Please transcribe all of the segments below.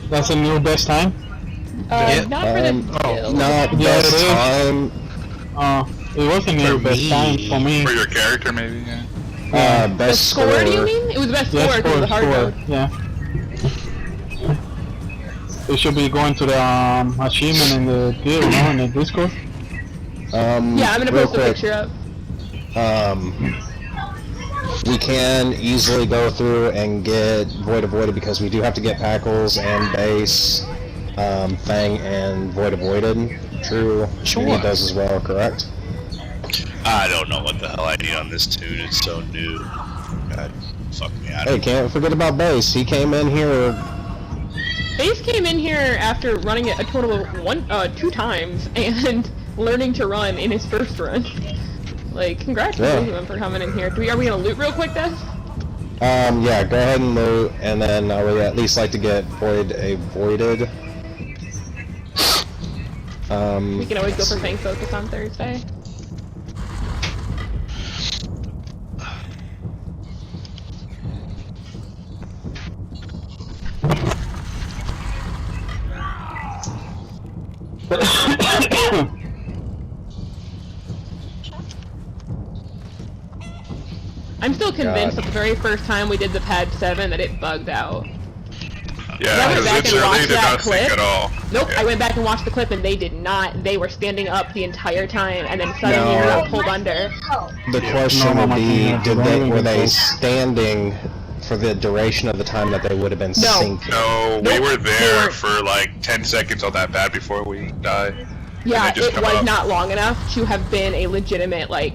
That's a new best time? Not for the guild. Not best time. It was a new best time for me. For your character, maybe, yeah. Best score, do you mean? It was best score because it was the hard mode. Yeah. We should be going to the achievement in the guild, no? In the Discord? Yeah, I'm gonna post a picture up. We can easily go through and get Void Avoided because we do have to get Packles and Base, Fang and Void Avoided. True. Sure. We need those as well, correct? I don't know what the hell I need on this tune. It's so new. God, fuck me. Hey, can't forget about Base. He came in here. Base came in here after running it a total of 2 times and learning to run in his first run. Like, congratulations to him for coming in here. Are we gonna loot real quick then? Yeah, go ahead and loot, and then I would at least like to get Void Avoided. We can always go for Fang Focus on Thursday. I'm still convinced that the very first time we did the pad 7 that it bugged out. Yeah, I went back and watched that clip. At all. Nope, Yeah. I went back and watched the clip and they did not. They were standing up the entire time and then suddenly they got pulled under. The question would be, were they standing for the duration of the time that they would have been sinking? No, we were there for like 10 seconds on that pad before we died. Yeah, it was not long enough to have been a legitimate, like...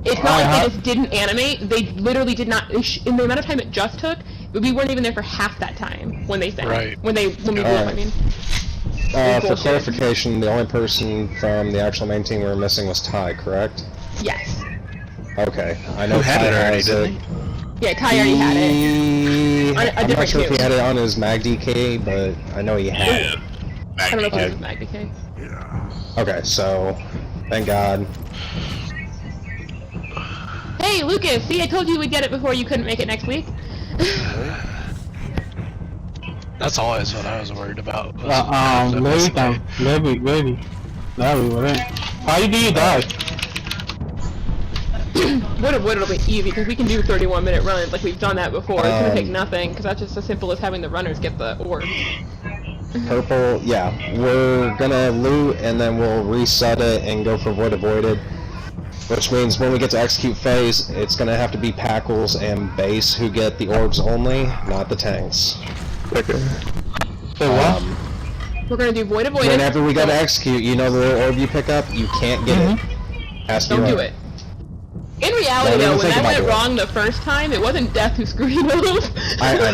It's not like they just didn't animate, they literally did not, in the amount of time it just took, we weren't even there for half that time when they sang. Right. When we blew up, I mean. For clarification, the only person from the actual main team we were missing was Ty, correct? Yes. Okay, I know Who had Ty it already, has didn't Yeah, Ty already had it. I'm not sure if he had it on his Mag DK, but I know he had it. I don't know if it was Mag DK. Yeah. Okay, so, thank God. Hey, Lucas, see, I told you we'd get it before you couldn't make it next week. That's always what I was worried about. Levy. How did you die? It'll be easy, because we can do 31-minute runs, like we've done that before. It's gonna take nothing, because that's just as simple as having the runners get the orbs. Purple, yeah. We're gonna loot, and then we'll reset it and go for Void Avoided. Which means when we get to execute phase, it's gonna have to be Packles and Base who get the orbs only, not the tanks. Okay. So what? We're gonna do Void Avoided. Whenever we go to execute, you know the little orb you pick up? You can't get it. Has to be Don't do it. In reality, though, when that went wrong the first time, it wasn't Death who screwed it up. I know.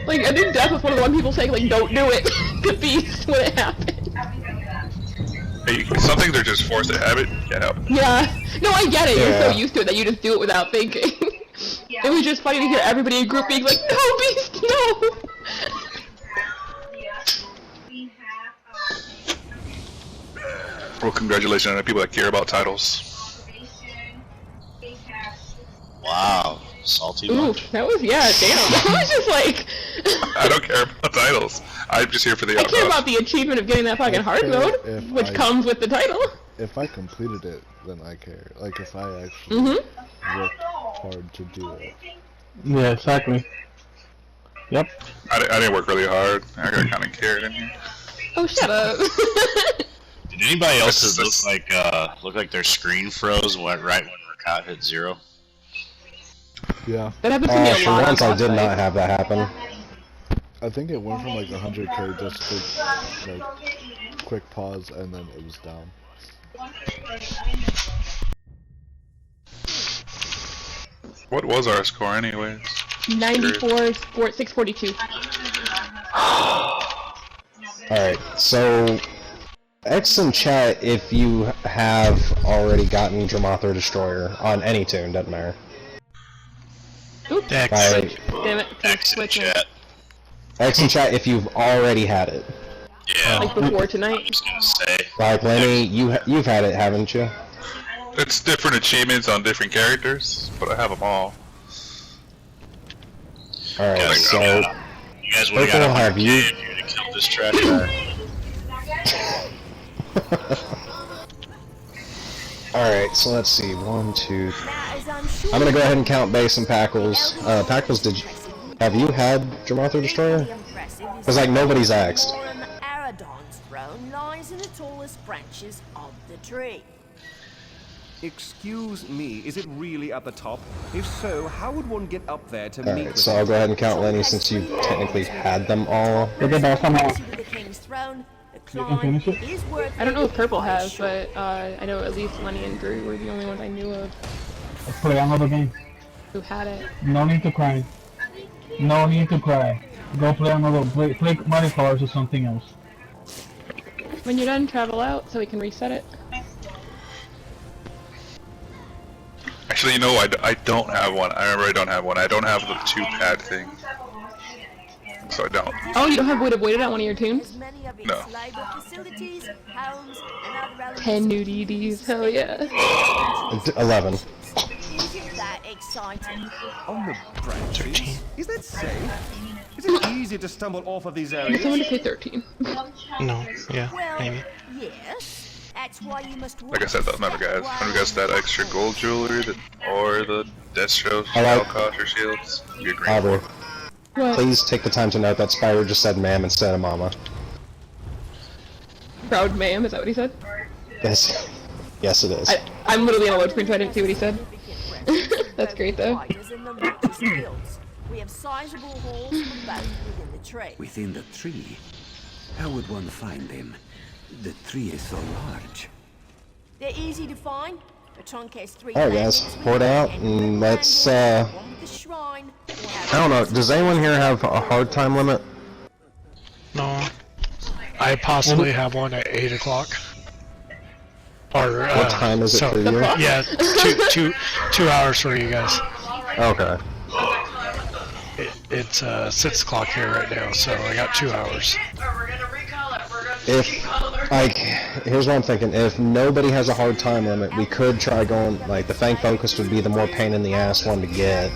Like, I think Death was one of the one people saying, like, don't do it to Beast when it happened. Hey, some things are just forced to habit. Can't help. Yeah. No, I get it. You're so used to it that you just do it without thinking. It was just funny to hear everybody in group being like, no, Beast, no! Well, congratulations on the people that care about titles. Wow, salty. Ooh, that was, yeah, damn. That was just like... I don't care about titles. I'm just here for the I care about the achievement of getting that fucking hard mode, which comes with the title. If I completed it, then I care. Like, if I actually worked hard to do it. Yeah, exactly. Yep. I didn't work really hard. I kind of cared in here. Oh, shut up. Did anybody else's look like their screen froze right when Rakat hit 0? Yeah. That happens to me a lot. Once I did not have that happen. I think it went from like 100k just to like quick pause and then it was down. What was our score anyways? 94, 642. Alright, so X in chat if you have already gotten Dramathra Destroyer on any tune, doesn't matter. Oops. Damn it. X in chat. X in chat if you've already had it. Yeah. Like before tonight? I was gonna say. Like Lenny, you've had it, haven't you? It's different achievements on different characters, but I have them all. Alright, so... You guys would have got have 100K you... if you would have killed this trash guy. Alright, so let's see. 1, 2... I'm gonna go ahead and count base and Packles. Packles, have you had Dramartha Destroyer? Because, like, nobody's asked. Lies in the tallest branches of the tree. Excuse me, is it really at the top? If so, how would one get up there to meet Alright, with so I'll go ahead and count Lenny since you technically had them all. The king's throne, the climb is worth I don't know if Purple has, but I know at least Lenny and Drew were the only ones I knew of Let's play another game. who had it. No need to cry. No need to cry. Go play another, play Mario Kart or something else. When you're done, travel out so we can reset it. Actually, you know, I don't have one. I remember I don't have one. I don't have the 2-pad thing. So I don't. Oh, you don't have Void Avoided on one of your tunes? No. 10 new DDs, hell yeah. 11. Isn't that exciting? On the branches? Is that safe? Is it easy to stumble off of these areas? Someone to say 13. No, yeah, Well, maybe. yes. That's why you must Like I said, though, remember guys, when we got that extra gold jewelry or the Death Show Alcott or shields, you agree. Aubrey, What? please take the time to note that Spyro just said ma'am instead of mama. Proud ma'am, is that what he said? Yes. Yes, it is. I'm literally on a load screen, so I didn't see what he said. That's great, though. We have sizable holes for both within the tree. Within the tree? How would one find them? The tree is so large. They're easy to find. The trunk has 3 Alright guys, pour it out and let's I don't know, does anyone here have a hard time limit? No. I possibly have one at 8 o'clock. Or, What time is it for you? Yeah, 2 hours for you guys. Okay. It's 6 o'clock here right now, so I got 2 hours. If, like, here's what I'm thinking, if nobody has a hard time limit, we could try going, like, the Fang Focus would be the more pain in the ass one to get.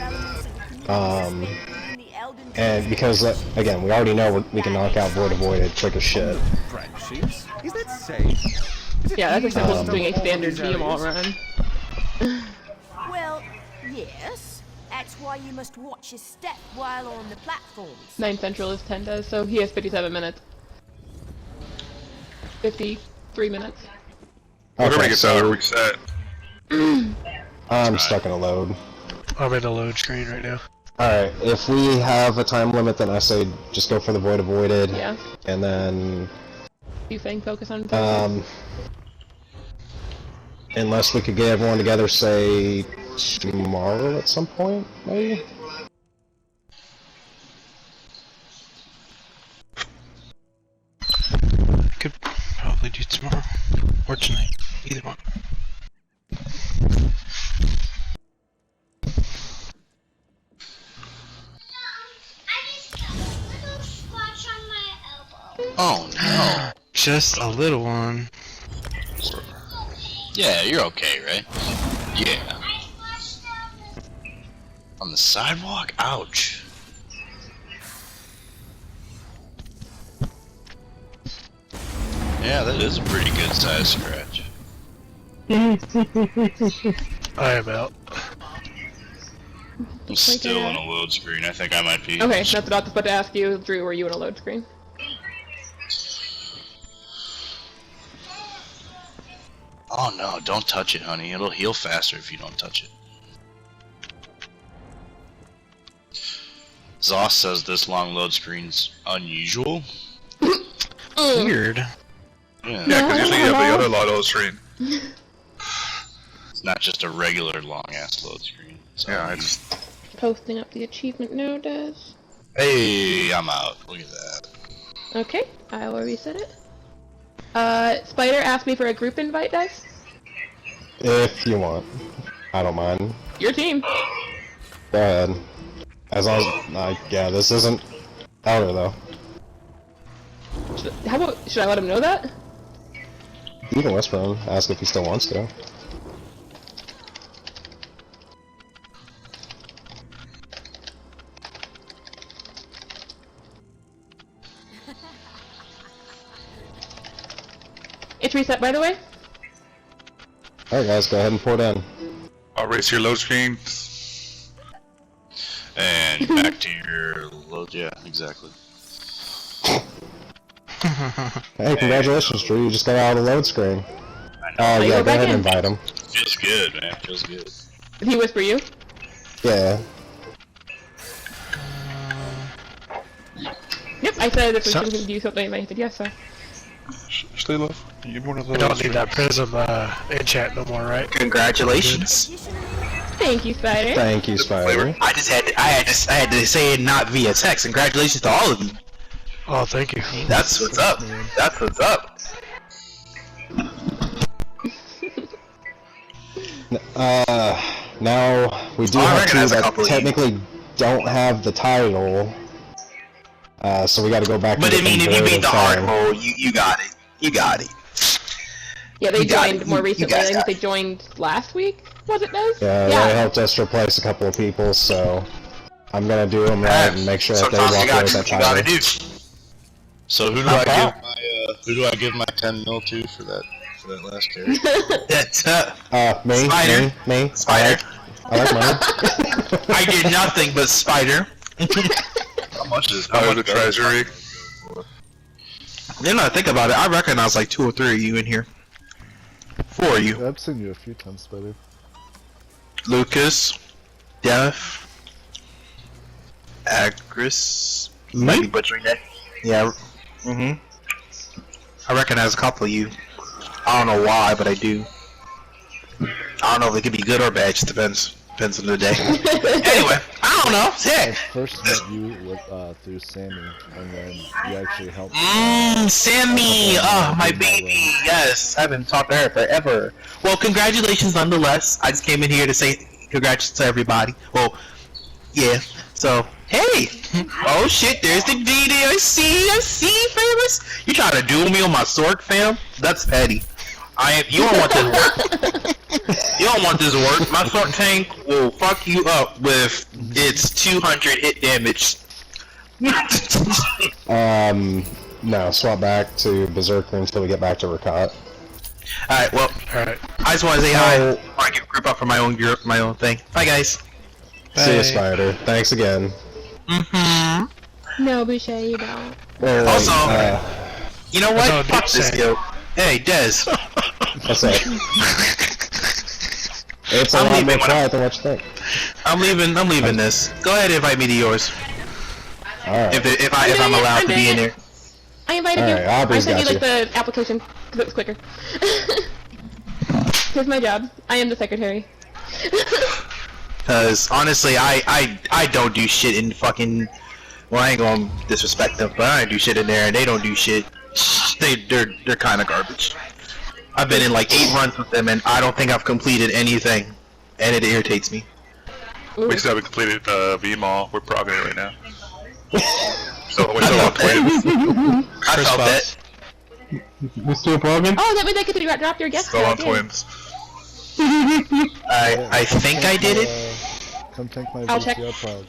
And because, again, we already know we can knock out Void Avoided quick as shit. Branches? Is that safe? Yeah, that's as simple as doing a standard Vmolhm run. Well, yes. That's why you must watch your step while on the platforms. 9 Central is 10 does, so he has 57 minutes. 53 minutes. Whatever Okay, gets out, so reset. I'm stuck in a load. I'm in the load screen right now. Alright, if we have a time limit, then I say just go for the Void Avoided. Yeah. And then, You Fang focus on unless we could get everyone together, say, tomorrow at some point, maybe? Could probably do tomorrow. Or tonight. Either one. Oh no. Just a little one. Yeah, you're okay, right? Yeah. On the sidewalk? Ouch. Yeah, that is a pretty good size scratch. I am out. I'm still on a load screen. I think I might be. Okay, that's what I was about to ask you. Drew, were you in a load screen? Oh no, don't touch it, honey. It'll heal faster if you don't touch it. Zoss says this long load screen's unusual. Weird. Yeah, because usually you have the other load screen. It's not just a regular long-ass load screen. So Yeah, I just... Posting up the achievement now, Des. Hey, I'm out. Look at that. Okay, I will reset it. Spider asked me for a group invite, Des. If you want. I don't mind. Your team. Go ahead. As long as, yeah, this isn't outer though. Should I let him know that? You can whisper him, ask if he still wants to. It's reset, by the way. Alright guys, go ahead and pour it in. I'll raise your load screen. And back to your load. Yeah, exactly. Hey, congratulations, Drew. You just got out of the load screen. Oh yeah, go ahead and invite him. Feels good, man. Feels good. Did he whisper you? Yeah. Yep, I said if we shouldn't do something, I said yes, so. Stay love. You one of those. I don't need that prism enchant no more, right? Congratulations. Thank you, Spider. Thank you, Spider. I had to say it not via text. Congratulations to all of you. Oh, thank you. That's what's up. That's what's up. Now we do have two that technically don't have the title. So we got to go back. But I mean, if you beat the hard mode, you got it. You got it. Yeah, they joined more recently. I think they joined last week. Was it, Nez? Yeah, they helped us replace a couple of people, so I'm gonna do them right and make sure that they walk away with that title. So who do I give my 10 mil to for that last carry? That's me. Spider. Me. Spider. I like mine. I did nothing but Spider. How much is the treasury? Then I think about it, I recognize like 2 or 3 of you in here. 4 of you. I've seen you a few times, Spider. Lucas, Def, Agris. Might be butchering that. Yeah. I recognize a couple of you. I don't know why, but I do. I don't know if it could be good or bad. Just depends on the day. Anyway, I don't know. I first met you with, through Sammy, and then you actually helped. Sammy! Oh, my baby! Yes, I haven't talked to her forever. Well, congratulations nonetheless. I just came in here to say congrats to everybody. Well, yeah. So, hey! Oh shit, there's the DD. I see, famous. You trying to duel me on my sword, fam? That's petty. You don't want this work. You don't want this work. My sword tank will fuck you up with its 200 hit damage. No, swap back to Berserker until we get back to Rakat. Alright, well, I just want to say hi. I want to give a group up for my own thing. Bye, guys. See you, Spider. Thanks again. No, Boucher, you don't. Well, also, you know what? Fuck this guild. Hey, Dez. What's up? It's a lot more quiet than what you think. I'm leaving this. Go ahead and invite me to yours. Alright. If I'm allowed to be in there. I invited you. I sent you like the application because it was quicker. Here's my job. I am the secretary. Cause honestly, I don't do shit in fucking. Well, I ain't gonna disrespect them, but I don't do shit in there, and they don't do shit. They're kind of garbage. I've been in like 8 runs with them, and I don't think I've completed anything, and it irritates me. We still haven't completed Vmolhm. We're progging it right now. So we're still on twins. I felt that. We're still progging? Oh, that means I could drop your guest. Still on twins. I think I did it. Come take my I'll check. VCR prog.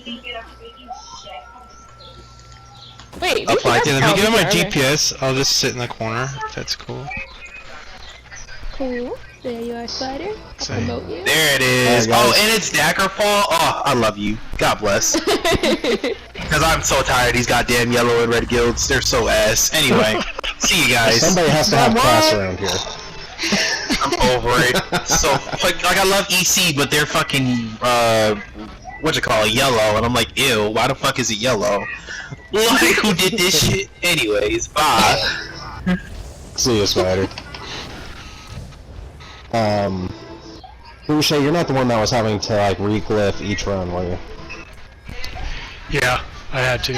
Wait, Let me get on my okay. GPS. I'll just sit in the corner. If that's cool. Cool. There you are, Spider. I'll promote you. There it is. Oh, and it's Daggerfall. Oh, I love you. God bless. Because I'm so tired of these goddamn yellow and red guilds. They're so ass. Anyway, see you guys. Somebody has to have class around here. I'm over it. So, like I love EC, but they're fucking, yellow. And I'm like, ew, why the fuck is it yellow? Like, who did this shit? Anyways, bye. See you, Spider. Boucher, you're not the one that was having to, like, reglyph each run, were you? Yeah, I had to.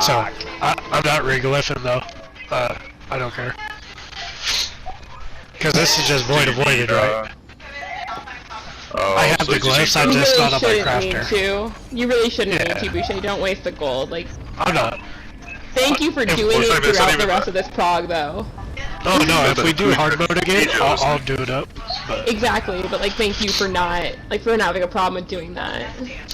So, I'm not reglyphing though. I don't care. Because this is just void avoided, right? I have the glyphs, I'm just not on my crafter. You really shouldn't need to, Boucher. Don't waste the gold. Like, I'm not. Thank you for doing it throughout the rest of this prog, though. Oh no, if we do hard mode again, I'll do it up. But... Exactly, but like, thank you for not having a problem with doing that.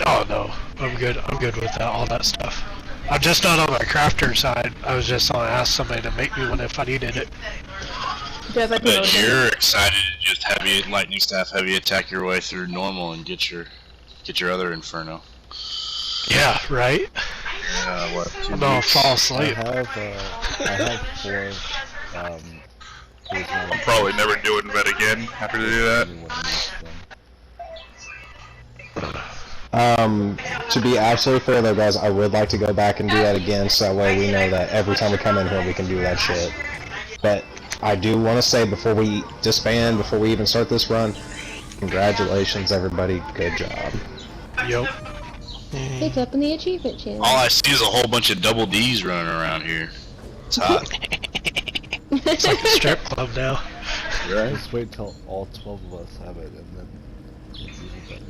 Oh no, I'm good with that, all that stuff. I'm just not on my crafter side. I was just gonna ask somebody to make me one if I needed it. Jeff, I But you're excited to just lightning staff heavy attack your way through normal and get your other inferno. Yeah, right? What? I'm gonna fall asleep. I have 4. I'm probably never doing that again after they do that. To be absolutely fair though, guys, I would like to go back and do that again, so that way we know that every time we come in here we can do that shit. But I do want to say before we disband, before we even start this run, congratulations everybody, good job. Yup. It's up in the achievement channel. All I see is a whole bunch of double D's running around here. It's hot. It's like a strip club now. Right? Just wait till all 12 of us have it, and then it's even better.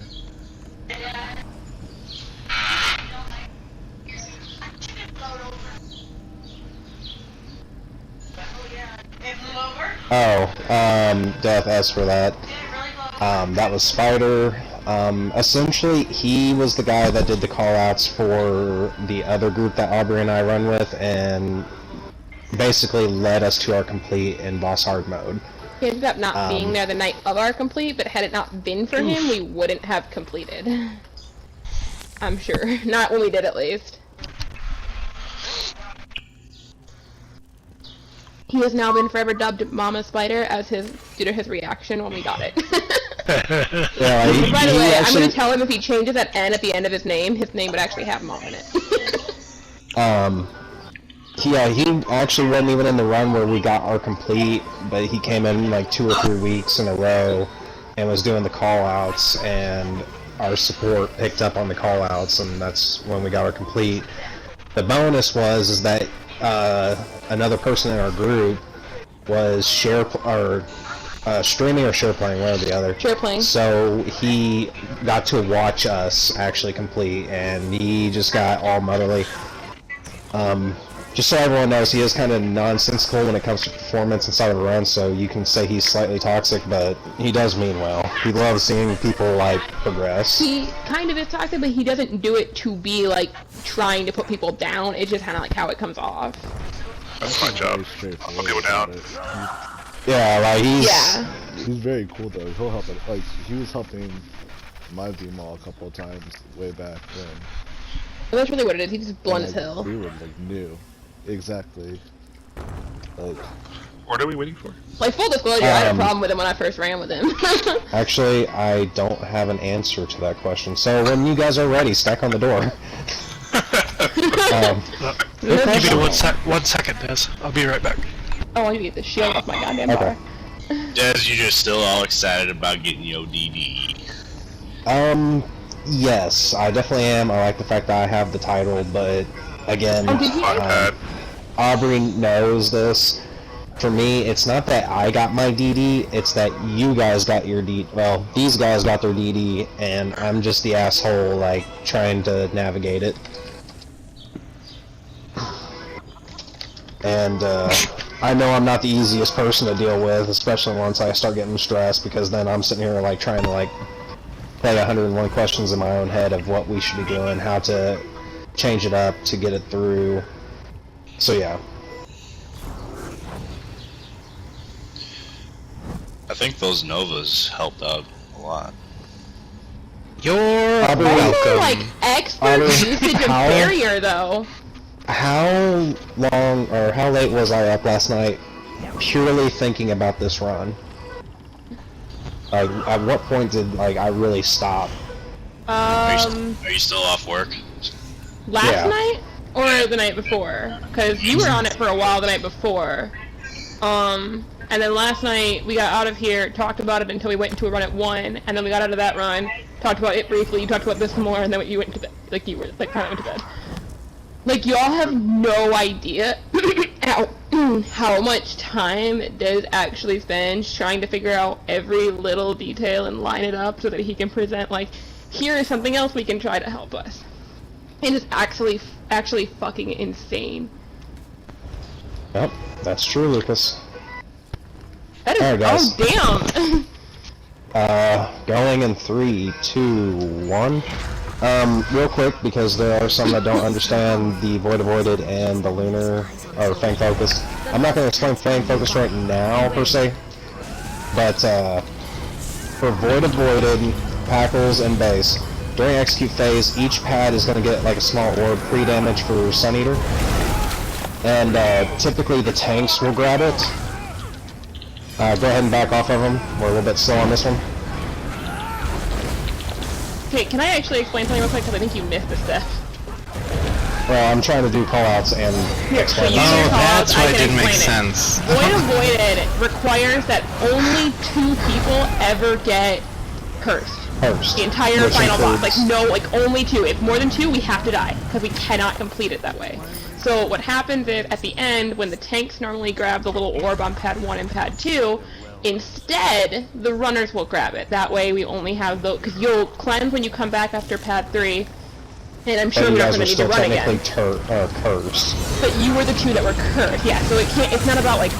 Death, as for that, that was Spider. Essentially, he was the guy that did the callouts for the other group that Aubrey and I run with, and basically led us to our complete in boss hard mode. He ended up not being there the night of our complete, but had it not been for him, we wouldn't have completed. I'm sure. Not when we did, at least. He has now been forever dubbed Mama Spider as due to his reaction when we got it. Yeah, By the way, I'm gonna tell him if he changes that N at the end of his name would actually have Mom in it. He actually wasn't even in the run where we got our complete, but he came in like 2 or 3 weeks in a row and was doing the call-outs, and our support picked up on the call-outs, and that's when we got our complete. The bonus is that another person in our group was streaming or share playing, one or the other. Share playing. So he got to watch us actually complete, and he just got all motherly. Just so everyone knows, he is kind of nonsensical when it comes to performance inside of a run, so you can say he's slightly toxic, but he does mean well. He loves seeing people, like, progress. He kind of is toxic, but he doesn't do it to be, like, trying to put people down. It's just kind of like how it comes off. That's my job. I'll put people down. Yeah, like, he's very cool, though. He'll help it. Like, he was helping my Vmolhm a couple of times way back then. Well, that's really what it is. He's just blunt as hell. We were, like, new. Exactly. Like, what are we waiting for? Like, full disclosure, I had a problem with him when I first ran with him. Actually, I don't have an answer to that question. So when you guys are ready, stack on the door. Give me 1 second, Des. I'll be right back. I want you to get the shield off my goddamn bar. Des, you just still all excited about getting your DD? Yes, I definitely am. I like the fact that I have the title, but again, Aubrey knows this. For me, it's not that I got my DD, it's that you guys got your DD. Well, these guys got their DD, and I'm just the asshole, like, trying to navigate it. And, I know I'm not the easiest person to deal with, especially once I start getting stressed, because then I'm sitting here, like, trying to, like, play 101 questions in my own head of what we should be doing, how to change it up to get it through. So yeah. I think those Novas helped out a lot. You're welcome. Like expert usage of barrier though. How long or how late was I up last night purely thinking about this run? Like, at what point did, like, I really stop? Are you still off work? Last night? Or the night before? Because you were on it for a while the night before. And then last night, we got out of here, talked about it until we went into a run at 1, and then we got out of that run, talked about it briefly, you talked about this more, and then you went to bed. Like, you were, like, kind of went to bed. Like, y'all have no idea how much time Des actually spends trying to figure out every little detail and line it up so that he can present, like, here is something else we can try to help us. It is actually fucking insane. Yep, that's true, Lucas. That is, alright, guys. oh damn! Going in 3, 2, 1. Real quick, because there are some that don't understand the Void Avoided and the Lunar, or Fang Focus. I'm not going to explain Fang Focus right now, per se, but for Void Avoided, Packles, and Base, during execute phase, each pad is going to get like a small orb pre-damage for Sun Eater, and typically the tanks will grab it. Go ahead and back off of them. We're a little bit slow on this one. Okay, can I actually explain something real quick, because I think you missed a step. Well, I'm trying to do callouts and explain. Oh, that's why it didn't make sense. Void Avoided requires that only 2 people ever get cursed. The entire final boss. Like, no, like, only 2. If more than 2, we have to die, because we cannot complete it that way. So what happens is, at the end, when the tanks normally grab the little orb on pad 1 and pad 2, instead, the runners will grab it. That way we only have those, because you'll cleanse when you come back after pad 3, and I'm sure we're not going to need to run again. Cursed. But you were the 2 that were cursed, yeah, so it's not about, like,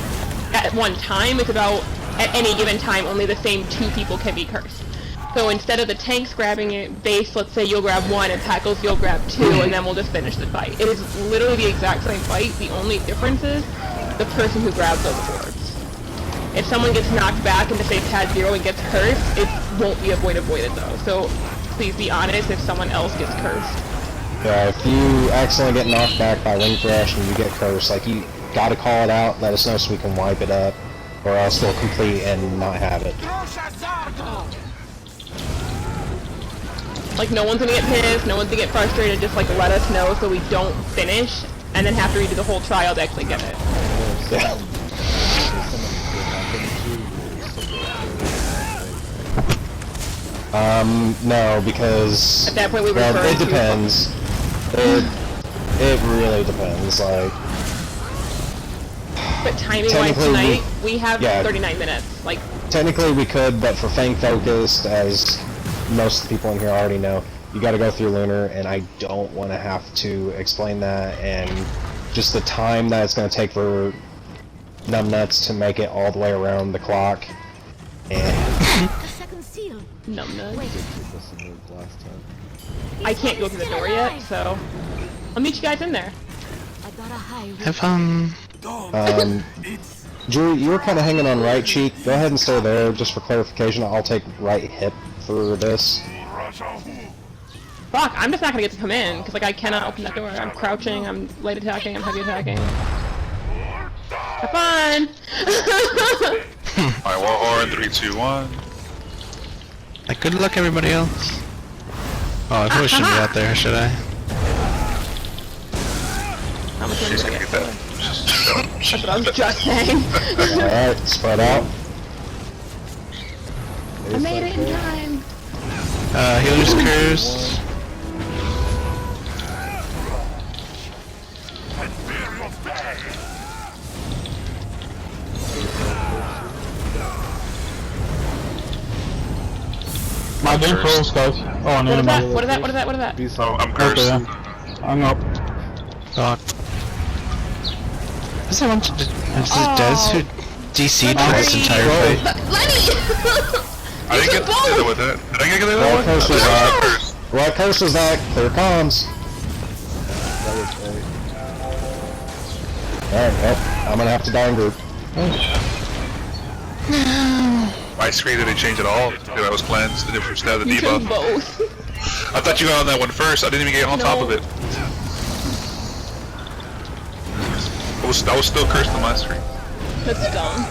at one time, it's about, at any given time, only the same 2 people can be cursed. So instead of the tanks grabbing it, Base, let's say you'll grab 1, and Packles, you'll grab 2, and then we'll just finish the fight. It is literally the exact same fight, the only difference is the person who grabs those orbs. If someone gets knocked back into, say, pad 0 and gets cursed, it won't be a Void Avoided though, so please be honest if someone else gets cursed. Yeah, if you accidentally get knocked back by Wing Thresh and you get cursed, like, you gotta call it out, let us know so we can wipe it up, or else we'll complete and not have it. Like, no one's gonna get pissed, no one's gonna get frustrated, just, like, let us know so we don't finish, and then have to redo the whole trial to actually get it. Yeah. No, because... At that point we were well, it depends. It really depends, like... But timing-wise tonight, we have 39 minutes, like... Technically we could, but for Fang Focused, as most of the people in here already know, you gotta go through Lunar, and I don't want to have to explain that, and just the time that it's gonna take for Numbnuts to make it all the way around the clock, and... Numbnuts. I can't go through the door yet, so... I'll meet you guys in there. Have fun. Drew, you were kind of hanging on right cheek. Go ahead and stay there, just for clarification. I'll take right hip for this. Fuck, I'm just not gonna get to come in, because, like, I cannot open that door. I'm crouching, I'm light attacking, I'm heavy attacking. Have fun! Alright, Warhorn, 3, 2, 1. Like, good luck, everybody else. Oh, I probably shouldn't be out there, should I? How much did I get? That's what I was just saying. Alright, spread out. I made it in time. Healer's Curse. My game froze, guys. Oh, no, no. What is that? Oh, I'm cursed. Okay, I'm up. God. Is that one to Des who DC'd for this entire fight? Lenny! I didn't get the with it. Did I get the What curse was that? What curse was that? Clear comms. Alright, well, I'm gonna have to die in group. My screen didn't change at all. I was cleansed. The difference now the You debuff. took both. I thought you got on that one first. I didn't even get on top of it. I was still cursed on my screen. That's dumb.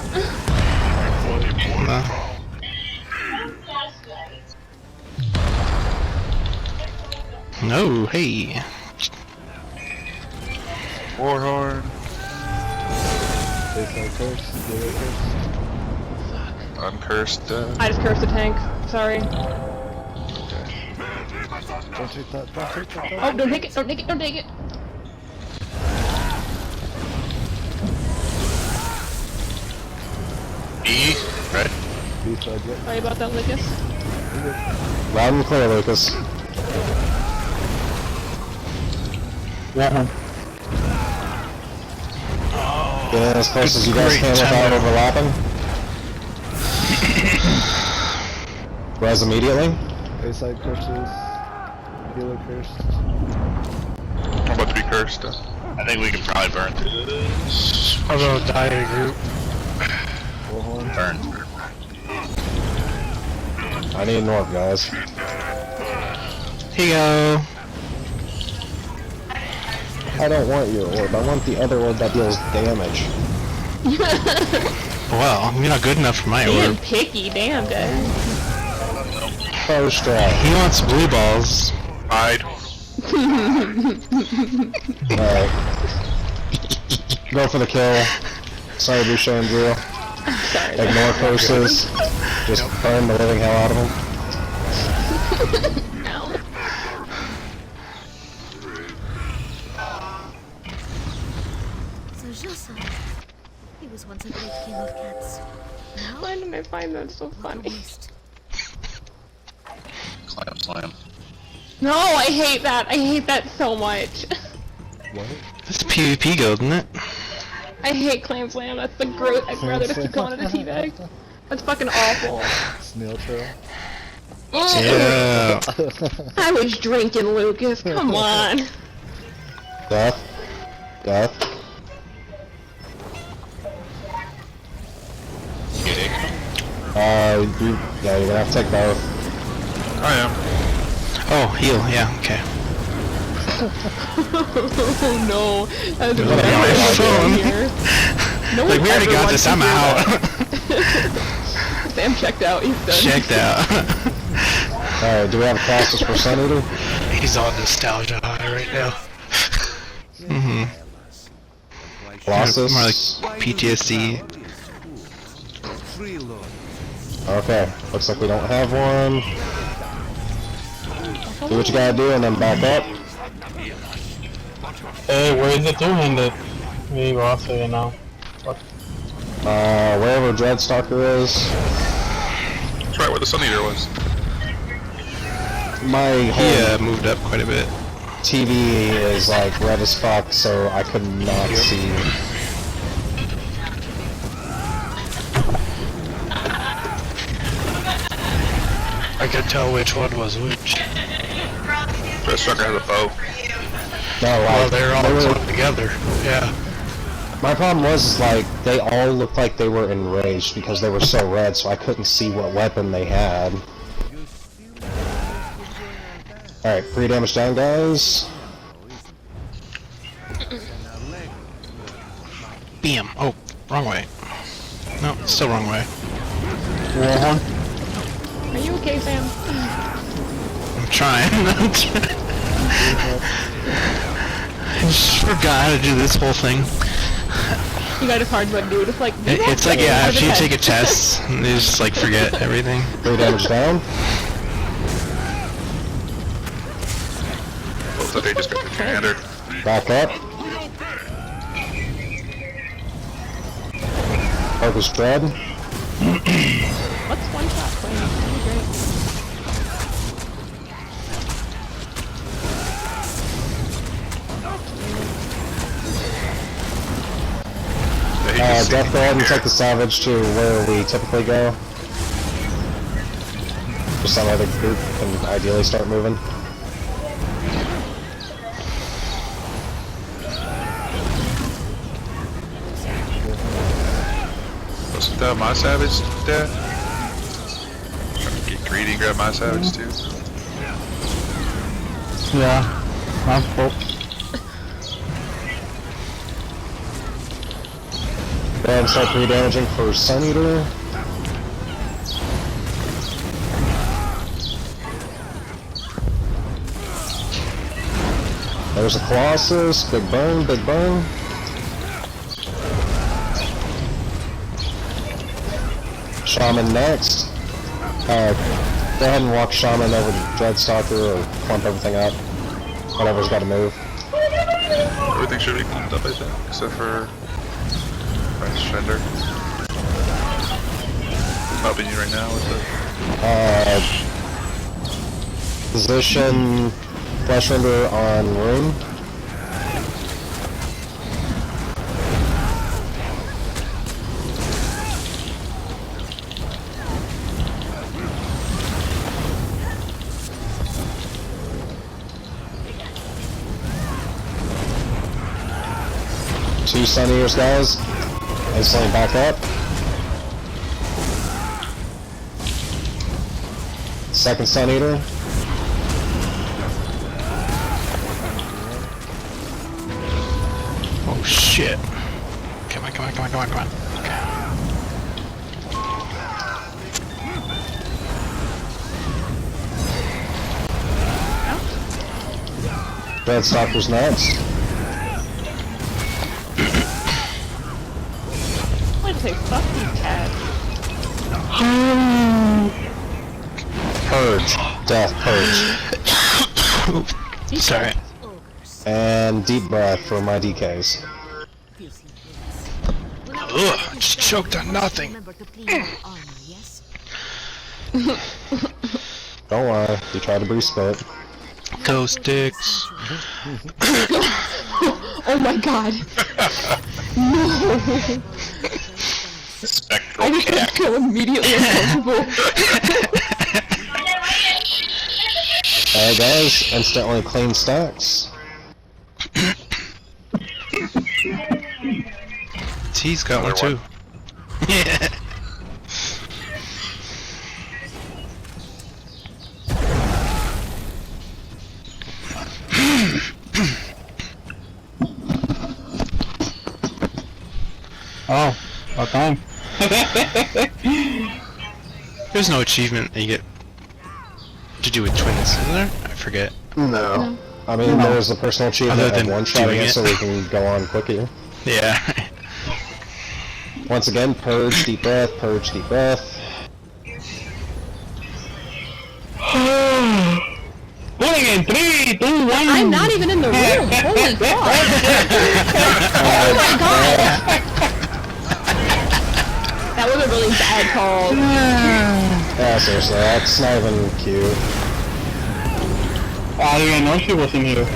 No, hey. Warhorn. I'm cursed. I just cursed the tank. Sorry. Don't take that, don't take that. Oh, don't take it, don't take it, don't take it. E, right? Sorry about that, Lucas. Loud and clear, Lucas. Yeah. Get as close as you guys can without overlapping. Res immediately. A-side curses. Healer cursed. I'm about to be cursed. I think we can probably burn through this. I'm gonna die in a group. Burn. I need an orb, guys. Here you go. I don't want your orb. I want the other orb that deals damage. Well, you're not good enough for my Being orb. picky, damn, guys. First strike. He wants blue balls. Hide. Alright. Go for the kill. Sorry, Boucher and Drew. Sorry. Ignore curses. Just burn the living hell out of them. No. So Jossa, he was once a great king of cats. Now, Why did I find that so what a funny? waste. Slam. No, I hate that. I hate that so much. What? This is PvP gold, isn't it? I hate clam slam. That's the gross. I'd rather just keep calling it a teabag. That's fucking awful. Snail trail. Yeah. I was drinking, Lucas. Come on. Death. Death. Yeah, you're gonna have to take both. I am. Oh, heal. Yeah. Okay. Oh no. That's There's what nothing on my phone. here. No Like, one we already ever got wants this. to I'm hear out. that. Sam checked out. He's done. Checked out. Alright, do we have a process for Senator? He's on nostalgia high right now. Mm-hmm. Colossus? More like PTSD. Okay, looks like we don't have one. Do what you gotta do and then back up. Hey, where is the two-handed? We were also, you know. What? Wherever Dreadstalker is. That's right where the Sun Eater was. My He whole moved up quite a bit. TV is like red as fuck, so I could not see. I could tell which one was which. Dreadstalker has a bow. No, Well, like, they're all they were- clumped together. Yeah. my problem was like they all looked like they were enraged because they were so red, so I couldn't see what weapon they had. Alright, 3 damage down, guys. Bam. Oh, wrong way. No, still wrong way. Are you okay, Sam? I'm trying. I just forgot how to do this whole thing. You got a hard one, dude. It's like It's like, yeah, after you take a test, you just like forget everything. 3 damage down. Looks like they just got the commander. Back up. Focus Dread. What's one shot playing? That'd be great. Death, go ahead and take the Savage to where we typically go. Just so another group can ideally start moving. Wasn't that my Savage, Dad? Trying to get greedy and grab my Savage too. Yeah. I'm full. Go ahead and start pre-damaging for Sun Eater. There's a Colossus. Big burn, big burn. Shaman next. Go ahead and walk Shaman over to Dreadstalker or clump everything up. Whatever's got to move. Everything should be cleaned up, I think, except for Transgender. Helping you right now with the Position Flesh Render on Rune. 2 Sun Eaters, guys. Instantly back up. Second Sun Eater. Oh shit. Come on. Okay. Dreadstalker's next. I'm gonna say fuck these cats. Purge. Death purge. Sorry. And deep breath for my DKs. Ugh, just choked on nothing. Don't worry, you tried to breathe spit. Toe sticks. Oh my god. No. Spectral I just cat. feel immediately uncomfortable. Alright guys, instantly clean stacks. T's got one too. Yeah. Oh, what time? There's no achievement that you get to do with twins, is there? I forget. No. I mean, there's the personal achievement Other of than one-shotting doing it it. so we can go on quicker. Yeah. Once again, purge, deep breath, purge, deep breath. Pulling in 3, 2, 1. I'm not even in the room. Holy fuck. Oh my god. That was a really bad call. Yeah, seriously, that's not even cute. I didn't even know she was in here.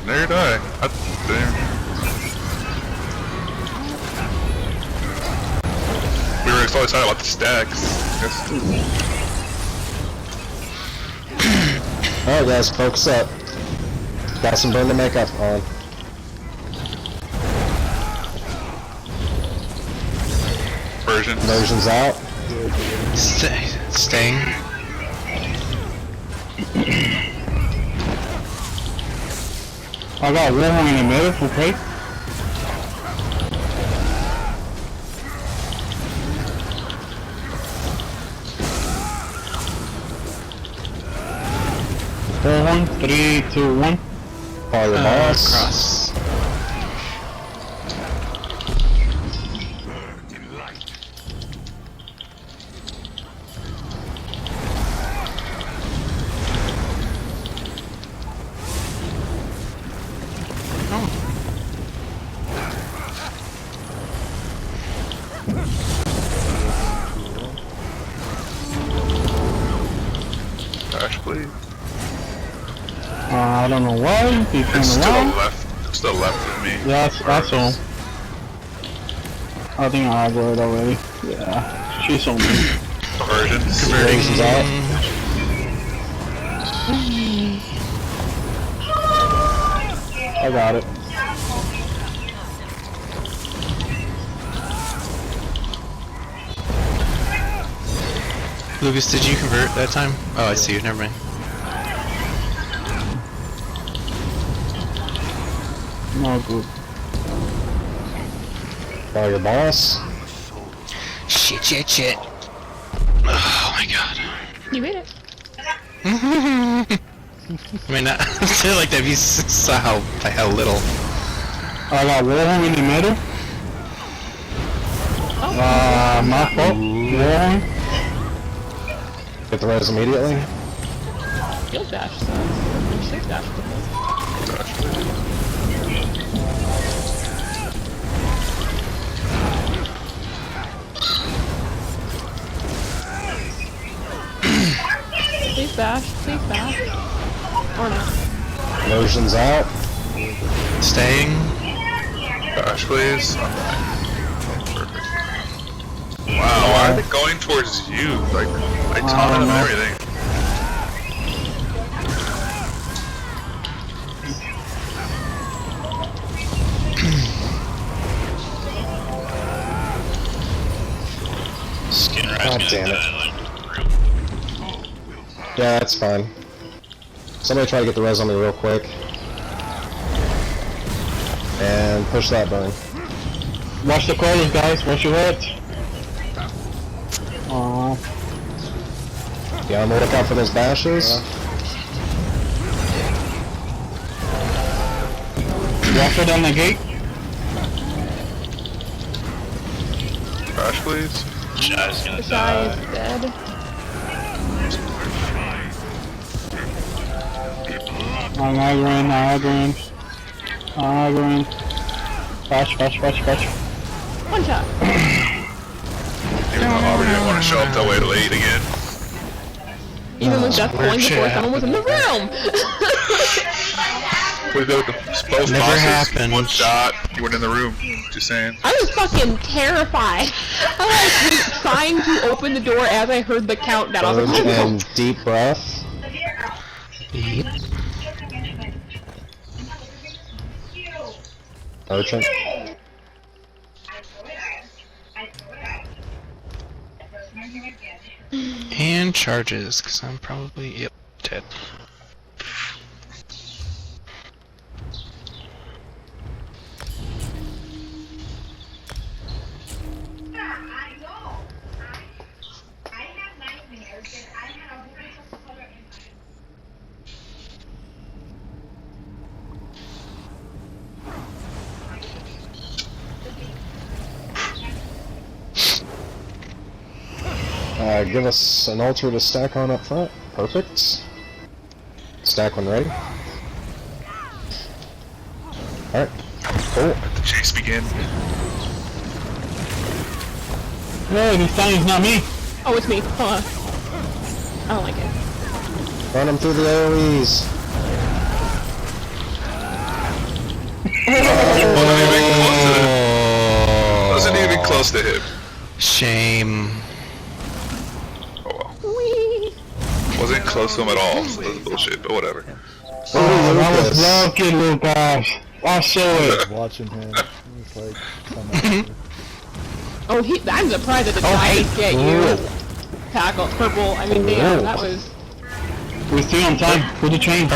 Neither did I. We were so excited about the stacks. Alright guys, focus up. Got some burn to make up on. Version's out. Staying. I got Vmolhm in the middle, okay? Vmolhm, 3, 2, 1. Follow your boss. Cross. Dash, please. I don't know why, he turned It's still around. left. It's still left of me. Yeah, that's all. I think I got it already. Yeah, she's on me. Version's out. I got it. Lucas, did you convert that time? Oh, I see you. Never mind. No good. Follow your boss. Shit. Oh my god. You made it. I mean, I feel like that'd be so how little. I got Vmolhm in the middle. My fault. Vmolhm. Get the res immediately. Field dash, so there's 6 dash. Please bash. Or not. Version's out. Staying. Dash, please. Perfect. Wow, why are they going towards you? Like, I taunted them and everything. God damn it. Yeah, that's fine. Somebody try to get the res on me real quick. And push that burn. Watch the corners, guys. Watch your heads. Aww. Yeah, I'm gonna look out for those bashes. Watch her down the gate. Crash, please. Shy's gonna Shy die. is dead. Aggroing. Flash. One shot. Even though Aubrey didn't want to show up that way late again. Even with Death weird going shit before someone was in the room. We did both Never bosses, happened. one shot, you weren't in the room. Just saying. I was fucking terrified. I was trying to open the door as I heard the countdown. I was Purge like, and deep breath. Yep. Urgent. And charges, because I'm probably, yep, dead. Give us an altar to stack on up front. Perfect. Stack when ready. Alright. Cool. Let the chase begin. No, this time it's not me. oh, it's me. Hold on. I don't like it. Run them through the AoEs. Wasn't even close to him. Shame. Oh well. Wasn't close to him at all, so that's bullshit, but whatever. That was lucky, Lucas. I'll show it. Watching him. It's like, come on. Oh, I'm surprised that the giants get you. Tackle, purple, I mean, damn, that was... We're still on time. Put the train.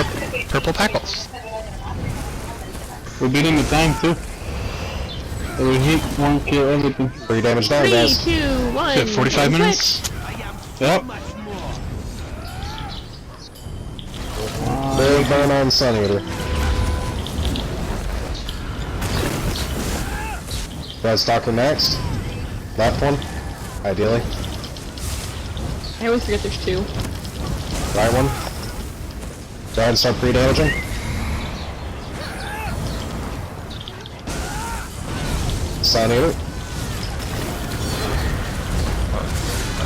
Purple tackles. We're beating the time too. We hit one kill everything. 3 damage down, 3, guys. 2, 1. Is it 45 minutes? Yep. Big burn on Sun Eater. Red Stalker next. Left one, ideally. I always forget there's 2. Right one. Go ahead and start pre-damaging. Sun Eater.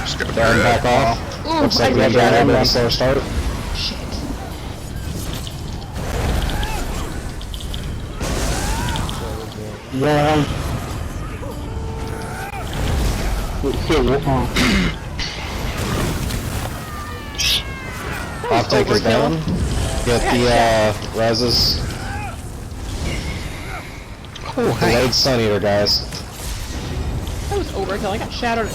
Just gonna Down, back off. Ooh, Looks like I we have did a that. little bit of a slower start. Shit. Yeah. Off takers down. Get the reses. Oh, Delayed Sun Eater, guys. That was overkill. I got shattered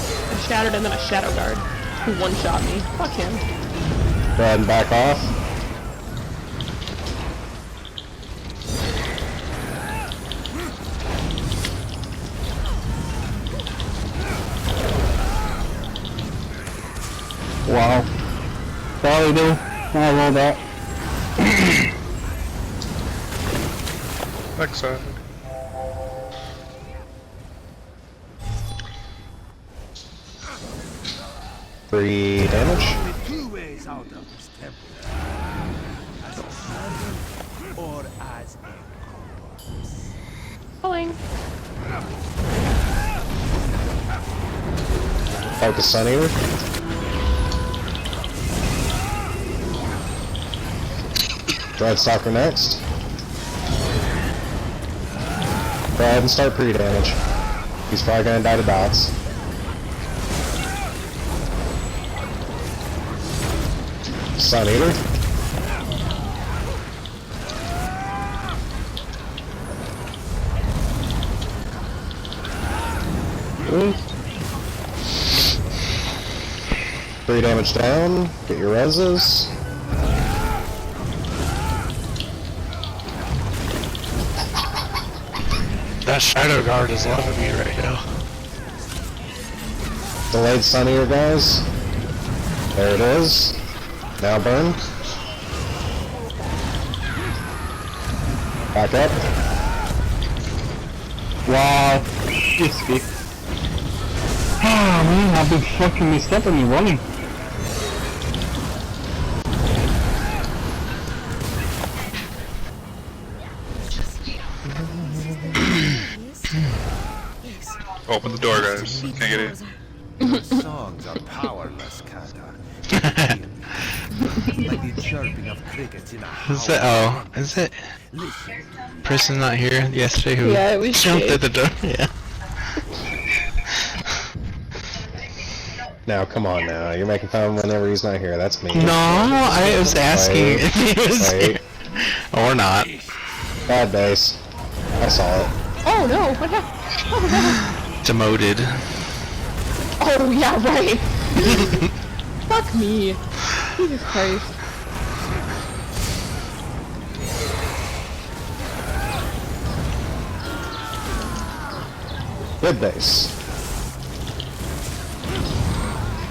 and then a shadow guard who one-shot me. Fuck him. Go ahead and back off. Wow. Sorry, dude. I rolled that. next side. Three damage. Two ways out of this temple. As a servant or as a corpse. Pulling. Focus Sun Eater. Dreadstalker next. Go ahead and start pre-damage. He's probably gonna die to dots. Sun Eater. 3 damage down. Get your reses. That Shadow Guard is loving me right now. Delayed Sun Eater, guys. There it is. Now burn. Back up. Wow. Shit, Steve. Ah, man, I've been fucking messed up and running. Open the door, guys. Can't get in. Your songs are powerless, Kata. Like the chirping of crickets in a Is it? Oh, is it? Person not here yesterday who Yeah, it was jumped Jake. at the door. Yeah. Now, come on now. You're making fun of him whenever he's not here. That's me. No, I was asking if he was Wait. here. Or not. Bad base. I saw it. Oh no, what happened? Oh Demoted. no. Oh yeah, right. Fuck me. Jesus Christ. Good base.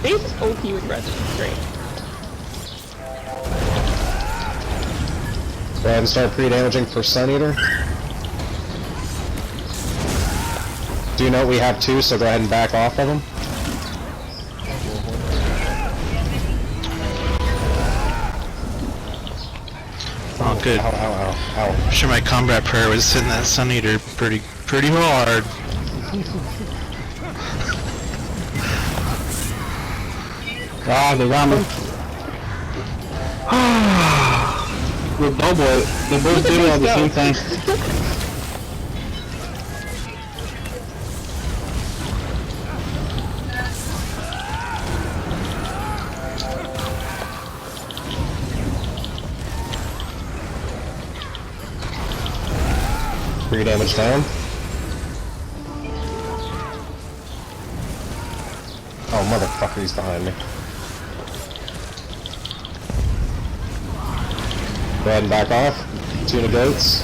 Base is OP with residence, great. Go ahead and start pre-damaging for Sun Eater. Do note we have 2, so go ahead and back off of them. Oh, good. Ow, ow, ow, ow. I'm sure my combat prayer was hitting that Sun Eater pretty hard. Ah, they got me. We're double. They both did it at the same time. Three damage down. Oh, motherfucker, he's behind me. Go ahead and back off. Tuna goats.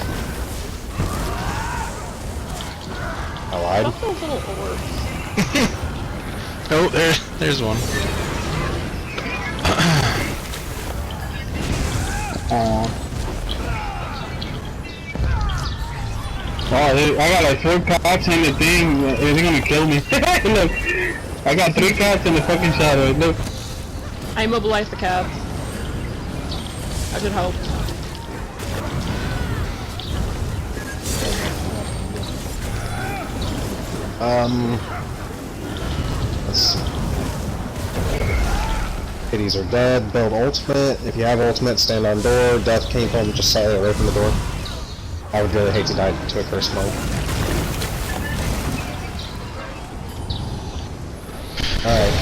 I lied. Fuck those little orbs. Oh, there's one. Oh, I got like 4 cats and the thing. They're gonna kill me. Look, I got 3 cats in the fucking shadow. Look. I immobilized the cats. That should help. Let's see. Kitties are dead. Build ultimate. If you have ultimate, stand on door. Death came from just slightly away from the door. I would really hate to die to a curse mode. Alright.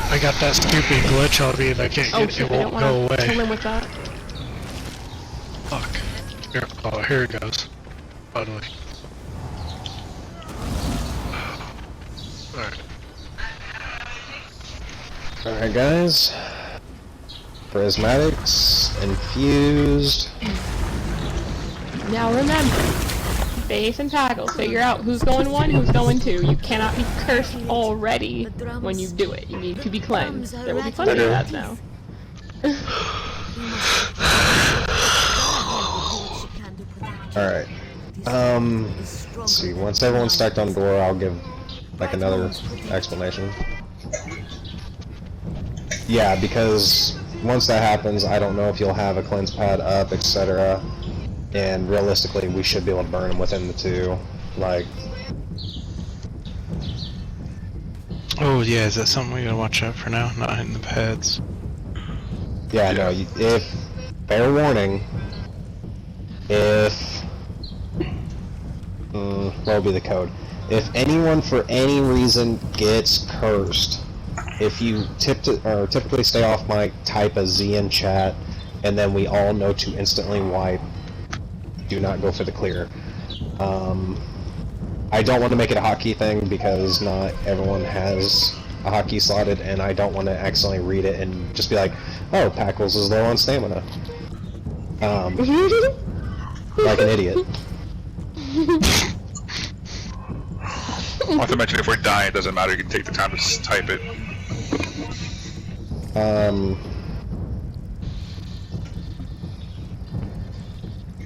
I got that stupid glitch on me and I can't Oh get shit, it. I Won't don't go wanna away. kill him with that. Fuck. Here, oh, here it goes. Finally. Alright. Alright, guys. Prismatics. Infused. Now remember, base and tackle. Figure out who's going 1, who's going 2. You cannot be cursed already when you do it. You need to be cleansed. There will be plenty of that now. Alright. Let's see. Once everyone's stacked on door, I'll give like another explanation. Yeah, because once that happens, I don't know if you'll have a cleanse pad up, etc. And realistically, we should be able to burn them within the 2. Like, Oh yeah, is that something we gotta watch out for now? Not hitting the pads. yeah, no. If fair warning, if what would be the code? If anyone for any reason gets cursed, if you typically stay off mic, type a Z in chat, and then we all know to instantly wipe. Do not go for the clear. I don't want to make it a hotkey thing because not everyone has a hotkey slotted, and I don't want to accidentally read it and just be like, oh, Packles is low on stamina. Like an idiot. Not to mention, if we're dying, it doesn't matter. You can take the time to type it.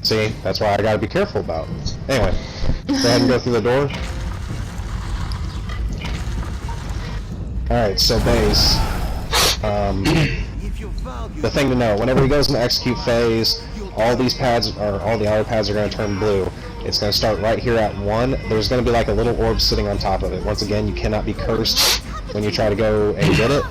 See, that's why I gotta be careful about. Anyway, go ahead and go through the door. Alright, so base. The thing to know, whenever he goes into execute phase, all these pads, or all the auto pads are going to turn blue. It's going to start right here at 1. There's going to be like a little orb sitting on top of it. Once again, you cannot be cursed when you try to go and get it,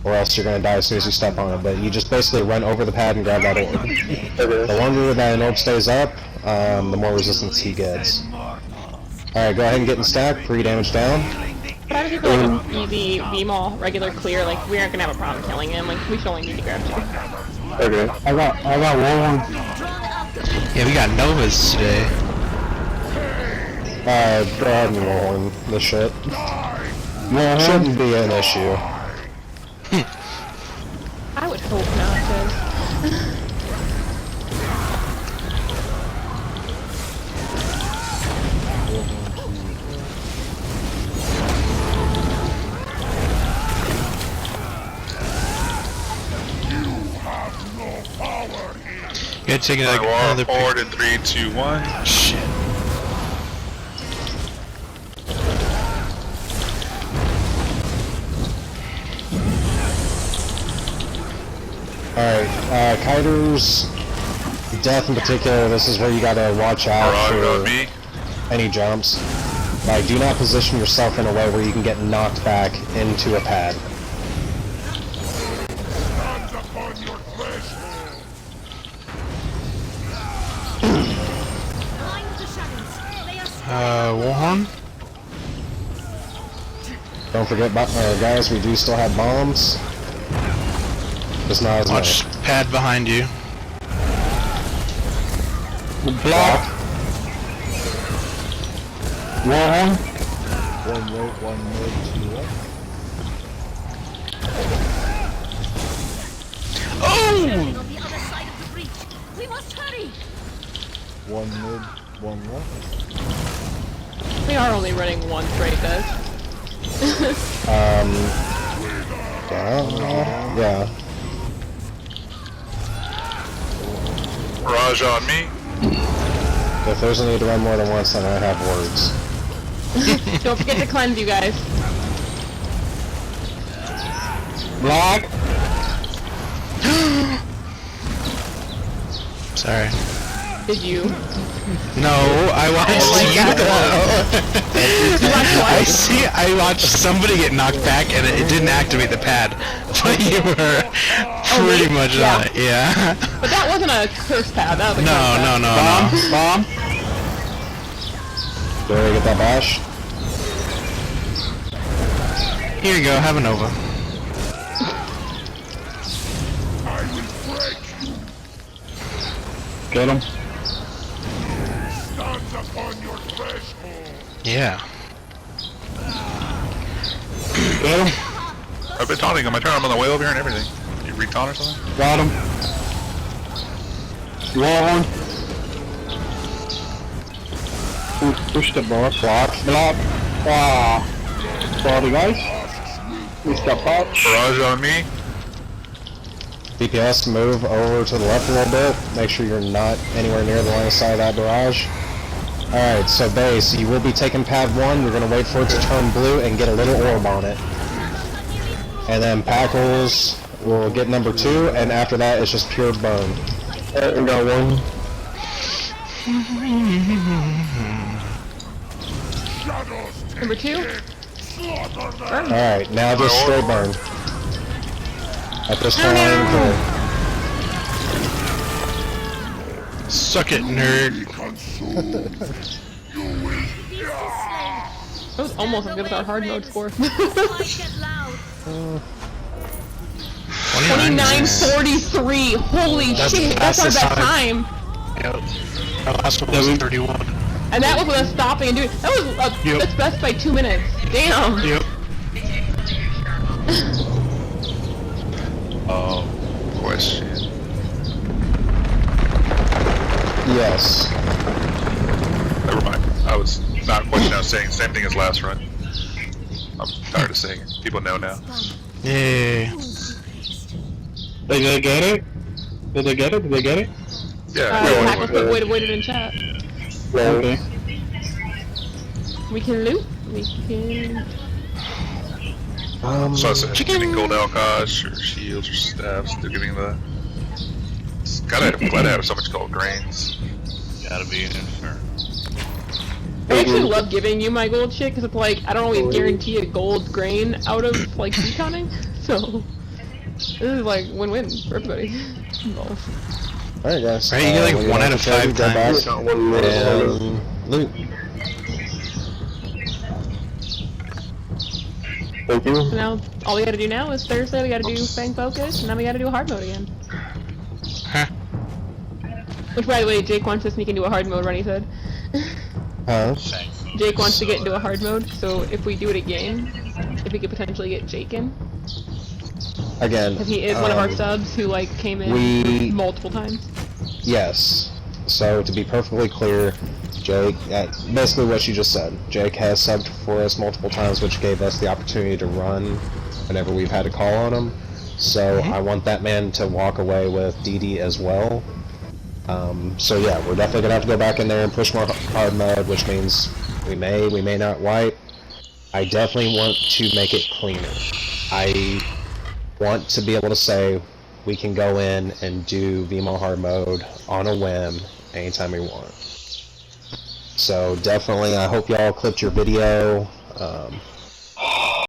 or else you're going to die as soon as you step on it. But you just basically run over the pad and grab that orb. The longer that an orb stays up, the more resistance he gets. Alright, go ahead and get in stack, 3 damage down. But I just feel like an easy Vmolhm regular clear, like we aren't gonna have a problem killing him, like we should only need to grab 2. Okay. I got one. Yeah, we got Novas today. Go ahead and roll in the shit. Shouldn't be an issue. I would hope not, cause... You gotta take another forward in 3, 2, 1. Shit. Alright, Kiter's death in particular, this is where you gotta watch out for any jumps. Like, do not position yourself in a way where you can get knocked back into a pad. Warhorn? Don't forget, guys, we do still have bombs. Just not as Watch many. pad behind you. Block. Warhorn. 1 right, 1 mid, 2 left. Oh! We must hurry. 1 mid, 1 left. We are only running 1 straight, guys. Yeah. Barrage on me. If there's a need to run more than once, then I have words. Don't forget to cleanse, you guys. Block. Sorry. Did you? No, I watched you I watched somebody get knocked back and it didn't activate the pad. But you were pretty much on it, yeah. But that wasn't a curse pad, that was a curse pad. No. Bomb. Do you get that bash? Here you go, have a Nova. Get him. Yeah. Get him. I've been taunting him. I turn him on the way over here and everything. You re-taunt or something? Got him. Warhorn. Push the block. Block. Sorry guys. We step out. Barrage on me. DPS, move over to the left a little bit. Make sure you're not anywhere near the line of sight of that barrage. Alright, so base, you will be taking pad 1. You're going to wait for it to turn blue and get a little orb on it. And then Packles will get number 2, and after that it's just pure burn. We got 1. Number 2? Alright, now just straight burn. At this time, Suck it, nerd. That was almost as good as our hard mode score. 29:43. Holy shit, that's our best time. Yep. Our last one was 31. And that was with us stopping and doing. That was that's best by 2 minutes. Damn. Yep. Question. Yes. Never mind. I was not questioning. I was saying the same thing as last run. I'm tired of saying it. People know now. Yeah. Did they get it? Did they get it? Did they get it? Yeah. Hackles put waited in chat. Okay. We can loot. We can. So I said, getting gold alcosh or shields or staffs. They're getting the. Glad I have so much gold grains. Gotta be in sure. I actually love giving you my gold shit because it's like I don't always guarantee a gold grain out of like deconning, so this is like win-win for everybody involved. Alright guys. Right, you get like 1 out of 5 times. And loot. Thank you. So now all we gotta do now is Thursday we gotta do Fang Focus, and then we gotta do a hard mode again. Huh. Which, by the way, Jake wants to sneak into a hard mode run, he said. Huh? Jake wants to get into a hard mode, so if we do it again, if we could potentially get Jake in. Again. Because he is one of our subs who, like, came in multiple times. Yes. So, to be perfectly clear, Jake, basically what you just said, Jake has subbed for us multiple times, which gave us the opportunity to run whenever we've had to call on him. So, I want that man to walk away with DD as well. So yeah, we're definitely gonna have to go back in there and push more hard mode, which means we may not wipe. I definitely want to make it cleaner. I want to be able to say we can go in and do Vmolhm hard mode on a whim anytime we want. So definitely, I hope y'all clipped your video.